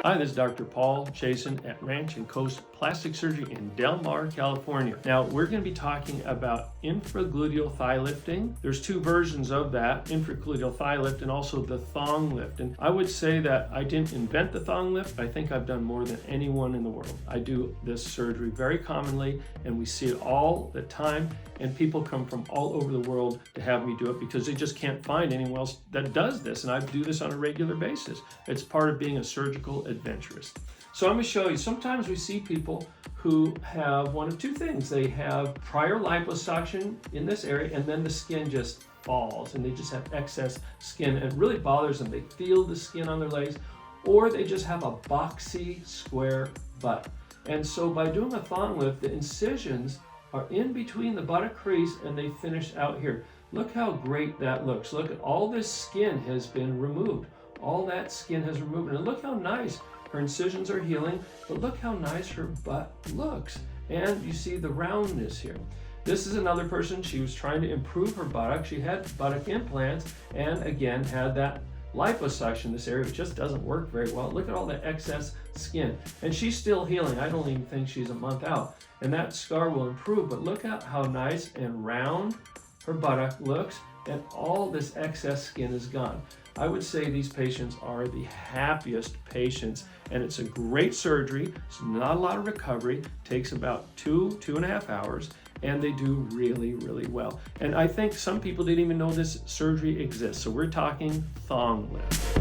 Hi, this is Dr. Paul Chasan at Ranch and Coast Plastic Surgery in Del Mar, California. Now, we're going to be talking about infragluteal thigh lifting. There's two versions of that, infragluteal thigh lift and also the thong lift. And I would say that I didn't invent the thong lift. I think I've done more than anyone in the world. I do this surgery very commonly, and we see it all the time. And people come from all over the world to have me do it because they just can't find anyone else that does this. And I do this on a regular basis. It's part of being a surgical adventurist. So I'm going to show you, sometimes we see people who have one of two things. They have prior liposuction in this area, and then the skin just falls and they just have excess skin and it really bothers them. They feel the skin on their legs, or they just have a boxy square butt. And so by doing a thong lift, the incisions are in between the buttock crease and they finish out here. Look how great that looks. Look at all this skin has been removed. All that skin has removed, and look how nice her incisions are healing, but look how nice her butt looks. And you see the roundness here. This is another person, she was trying to improve her buttock. She had buttock implants and again had that liposuction. This area just doesn't work very well. Look at all the excess skin, and she's still healing. I don't even think she's a month out, and that scar will improve, but look at how nice and round her buttock looks, and all this excess skin is gone. I would say these patients are the happiest patients, and it's a great surgery. It's not a lot of recovery, takes about 2.5 hours, and they do really, really well. And I think some people didn't even know this surgery exists. So we're talking thong lift.